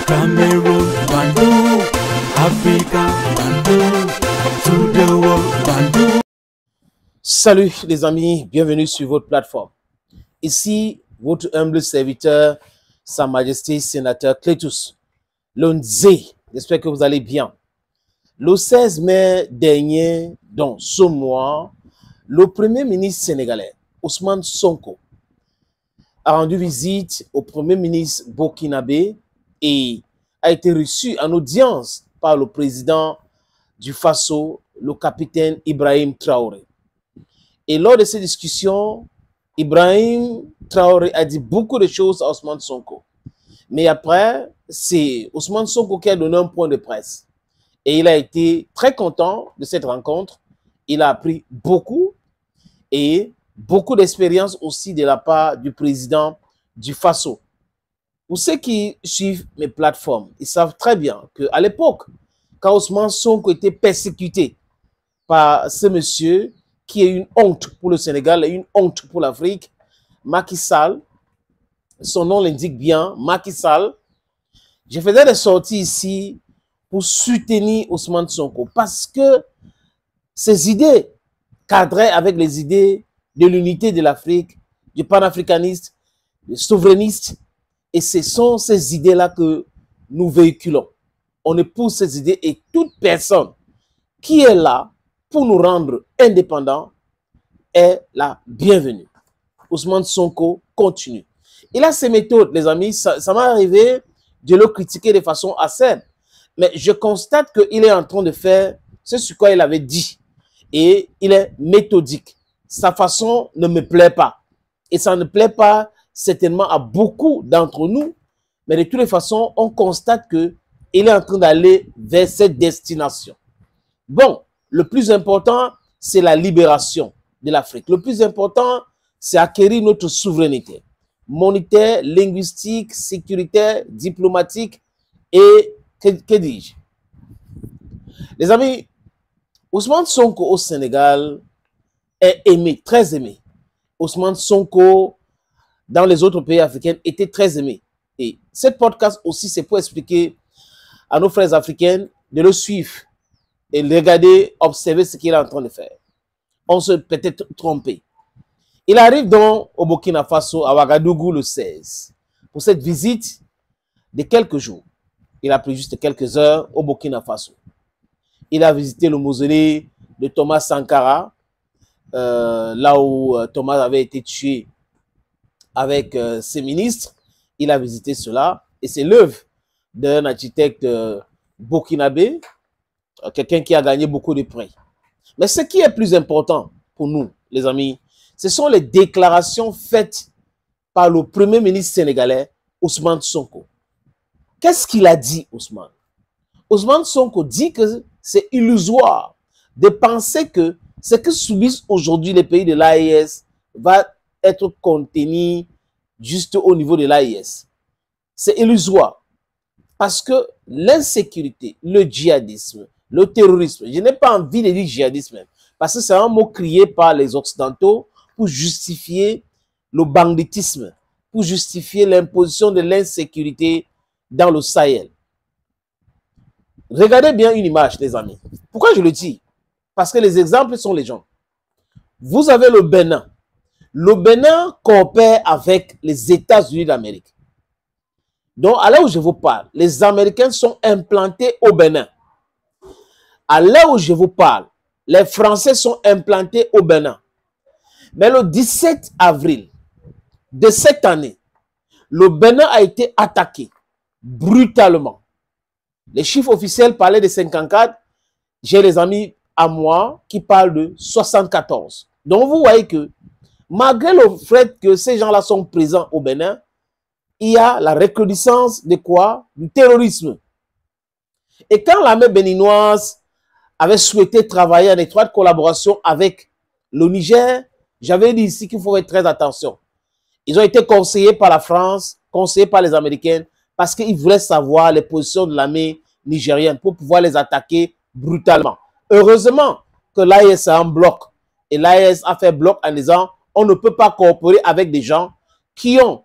Cameroon, Bandung, Africa, Bandung, to the world, Bandung. Salut les amis, bienvenue sur votre plateforme. Ici, votre humble serviteur, Sa Majesté Sénateur Clétus Lonzé. J'espère que vous allez bien. Le 16 mai dernier, dans ce mois, le Premier ministre sénégalais, Ousmane Sonko, a rendu visite au Premier ministre burkinabé et a été reçu en audience par le président du Faso, le capitaine Ibrahim Traoré. Et lors de ces discussions, Ibrahim Traoré a dit beaucoup de choses à Ousmane Sonko. Mais après, c'est Ousmane Sonko qui a donné un point de presse. Et il a été très content de cette rencontre. Il a appris beaucoup et beaucoup d'expérience aussi de la part du président du Faso. Pour ceux qui suivent mes plateformes, ils savent très bien qu'à l'époque, quand Ousmane Sonko était persécuté par ce monsieur qui est une honte pour le Sénégal et une honte pour l'Afrique, Macky Sall, son nom l'indique bien, Macky Sall, je faisais des sorties ici pour soutenir Ousmane Sonko parce que ses idées cadraient avec les idées de l'unité de l'Afrique, du panafricanisme, du souverainiste. Et ce sont ces idées-là que nous véhiculons. On épouse ces idées et toute personne qui est là pour nous rendre indépendants est la bienvenue. Ousmane Sonko continue. Il a ses méthodes, les amis. Ça m'est arrivé de le critiquer de façon acerbe. Mais je constate qu'il est en train de faire ce sur quoi il avait dit. Et il est méthodique. Sa façon ne me plaît pas. Et ça ne plaît pas certainement à beaucoup d'entre nous. Mais de toutes les façons, on constate qu'il est en train d'aller vers cette destination. Bon, le plus important, c'est la libération de l'Afrique. Le plus important, c'est acquérir notre souveraineté monétaire, linguistique, sécuritaire, diplomatique et que dis-je? Les amis, Ousmane Sonko au Sénégal est aimé, très aimé. Ousmane Sonko dans les autres pays africains était très aimé. Et cette podcast aussi, c'est pour expliquer à nos frères africains de le suivre et regarder, observer ce qu'il est en train de faire. On se peut-être trompé. Il arrive donc au Burkina Faso, à Ouagadougou, le 16, pour cette visite de quelques jours. Il a pris juste quelques heures au Burkina Faso. Il a visité le mausolée de Thomas Sankara, là où Thomas avait été tué avec ses ministres. Il a visité cela et c'est l'œuvre d'un architecte burkinabé, quelqu'un qui a gagné beaucoup de prix. Mais ce qui est plus important pour nous, les amis, ce sont les déclarations faites par le Premier ministre sénégalais, Ousmane Sonko. Qu'est-ce qu'il a dit, Ousmane? Ousmane Sonko dit que c'est illusoire de penser que ce que subissent aujourd'hui les pays de l'AES va être contenu juste au niveau de l'AES. C'est illusoire parce que l'insécurité, le djihadisme, le terrorisme, je n'ai pas envie de dire djihadisme parce que c'est un mot crié par les Occidentaux pour justifier le banditisme, pour justifier l'imposition de l'insécurité dans le Sahel. Regardez bien une image, les amis. Pourquoi je le dis? Parce que les exemples sont les gens. Vous avez le Bénin. Le Bénin coopère avec les États-Unis d'Amérique. Donc, à l'heure où je vous parle, les Américains sont implantés au Bénin. À l'heure où je vous parle, les Français sont implantés au Bénin. Mais le 17 avril de cette année, le Bénin a été attaqué brutalement. Les chiffres officiels parlaient de 54. J'ai des amis à moi qui parlent de 74. Donc, vous voyez que malgré le fait que ces gens-là sont présents au Bénin, il y a la recrudescence de quoi? Du terrorisme. Et quand l'armée béninoise avait souhaité travailler en étroite collaboration avec le Niger, j'avais dit ici qu'il faut faire très attention. Ils ont été conseillés par la France, conseillés par les Américains, parce qu'ils voulaient savoir les positions de l'armée nigérienne pour pouvoir les attaquer brutalement. Heureusement que l'AES est en bloc. Et l'AES a fait bloc en disant on ne peut pas coopérer avec des gens qui ont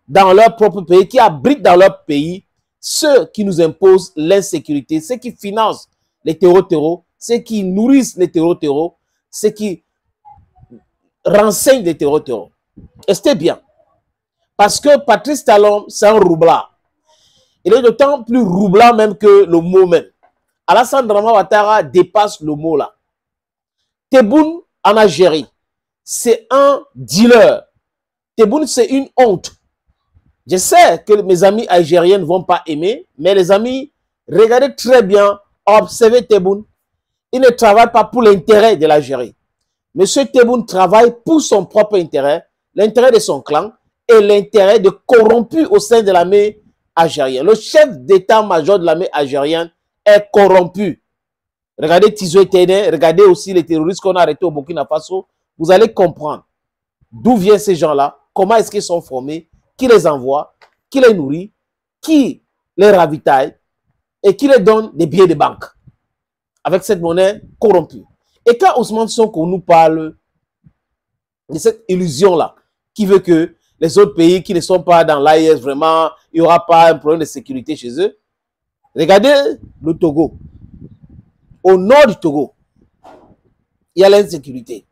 dans leur propre pays, qui abritent dans leur pays ceux qui nous imposent l'insécurité, ceux qui financent les terreaux, ceux qui nourrissent les terreaux, ceux qui renseignent les terreaux. Et c'était bien. Parce que Patrice Talon, c'est un roublard. Il est d'autant plus roublant même que le mot même. Alassane Dramane Ouattara dépasse le mot là. Tebboune en Algérie, c'est un dealer. Tebboune, c'est une honte. Je sais que mes amis algériens ne vont pas aimer, mais les amis, regardez très bien, observez Tebboune. Il ne travaille pas pour l'intérêt de l'Algérie. Monsieur Tebboune travaille pour son propre intérêt, l'intérêt de son clan et l'intérêt de corrompus au sein de l'armée algérienne. Le chef d'état-major de l'armée algérienne est corrompu. Regardez Tizo Etene, regardez aussi les terroristes qu'on a arrêtés au Burkina Faso. Vous allez comprendre d'où viennent ces gens-là, comment est-ce qu'ils sont formés, qui les envoie, qui les nourrit, qui les ravitaille et qui les donne des billets de banque avec cette monnaie corrompue. Et quand Ousmane Sonko nous parle de cette illusion-là, qui veut que les autres pays qui ne sont pas dans l'AES, vraiment, il n'y aura pas un problème de sécurité chez eux. Regardez le Togo. Au nord du Togo, il y a l'insécurité.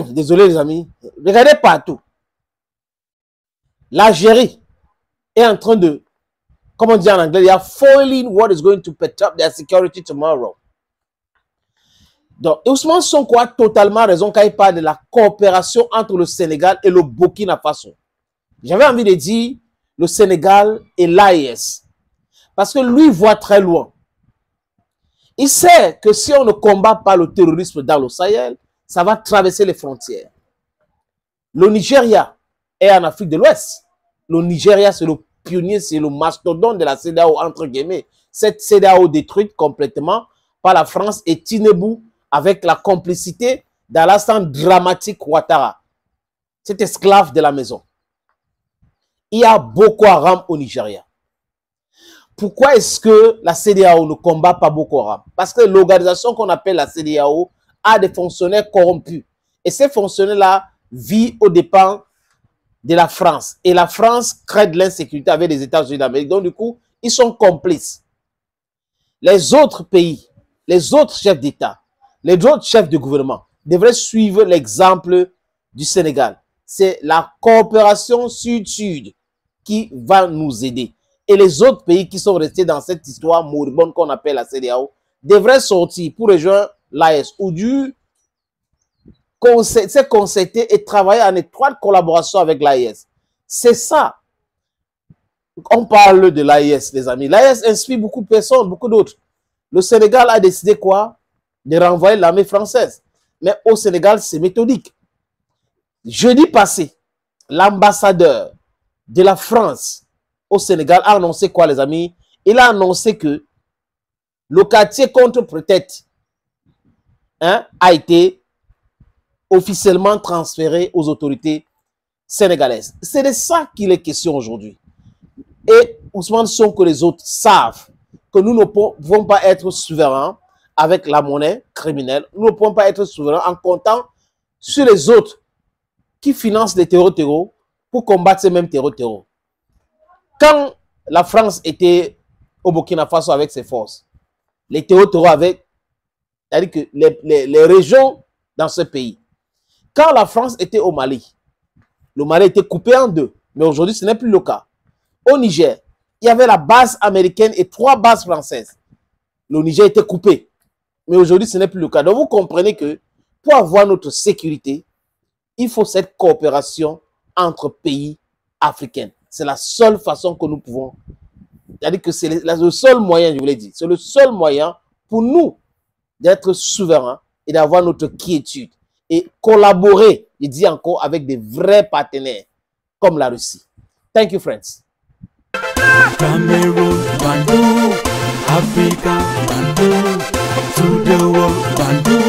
Désolé les amis. Regardez partout. L'Algérie est en train de, comment dire en anglais, they are foiling what is going to perturb their security tomorrow. Donc, Ousmane Sonko a totalement raison quand il parle de la coopération entre le Sénégal et le Burkina Faso. J'avais envie de dire le Sénégal et l'AES. Parce que lui voit très loin. Il sait que si on ne combat pas le terrorisme dans le Sahel, ça va traverser les frontières. Le Nigeria est en Afrique de l'Ouest. Le Nigeria, c'est le pionnier, c'est le mastodonte de la CEDEAO, entre guillemets. Cette CEDEAO détruite complètement par la France et Tinubu avec la complicité d'Alassane Dramane Ouattara, cet esclave de la maison. Il y a Boko Haram au Nigeria. Pourquoi est-ce que la CEDEAO ne combat pas Boko Haram? Parce que l'organisation qu'on appelle la CEDEAO a des fonctionnaires corrompus. Et ces fonctionnaires-là vivent aux dépens de la France. Et la France crée de l'insécurité avec les États-Unis d'Amérique. Donc, du coup, ils sont complices. Les autres pays, les autres chefs d'État, les autres chefs de gouvernement devraient suivre l'exemple du Sénégal. C'est la coopération sud-sud qui va nous aider. Et les autres pays qui sont restés dans cette histoire moribonde qu'on appelle la CEDEAO devraient sortir pour rejoindre l'AES ou du se concerter et travailler en étroite collaboration avec l'AES. C'est ça. On parle de l'AES, les amis. L'AES inspire beaucoup de personnes, beaucoup d'autres. Le Sénégal a décidé quoi? De renvoyer l'armée française. Mais au Sénégal, c'est méthodique. Jeudi passé, l'ambassadeur de la France au Sénégal a annoncé quoi, les amis? Il a annoncé que le quartier contre prétexte a été officiellement transféré aux autorités sénégalaises. C'est de ça qu'il est question aujourd'hui. Et Ousmane Sonko, les autres savent que nous ne pouvons pas être souverains avec la monnaie criminelle. Nous ne pouvons pas être souverains en comptant sur les autres qui financent les terreaux pour combattre ces mêmes terreaux. Quand la France était au Burkina Faso avec ses forces, les terreaux avaient, c'est-à-dire que les régions dans ce pays, quand la France était au Mali, le Mali était coupé en deux. Mais aujourd'hui, ce n'est plus le cas. Au Niger, il y avait la base américaine et 3 bases françaises. Le Niger était coupé. Mais aujourd'hui, ce n'est plus le cas. Donc, vous comprenez que pour avoir notre sécurité, il faut cette coopération entre pays africains. C'est la seule façon que nous pouvons. C'est-à-dire que c'est le seul moyen, je vous l'ai dit, c'est le seul moyen pour nous d'être souverains et d'avoir notre quiétude. Et collaborer, je dis encore, avec des vrais partenaires comme la Russie. Thank you, friends. Cameroon, Bandung, Africa, Bandung, to the world, Bandung.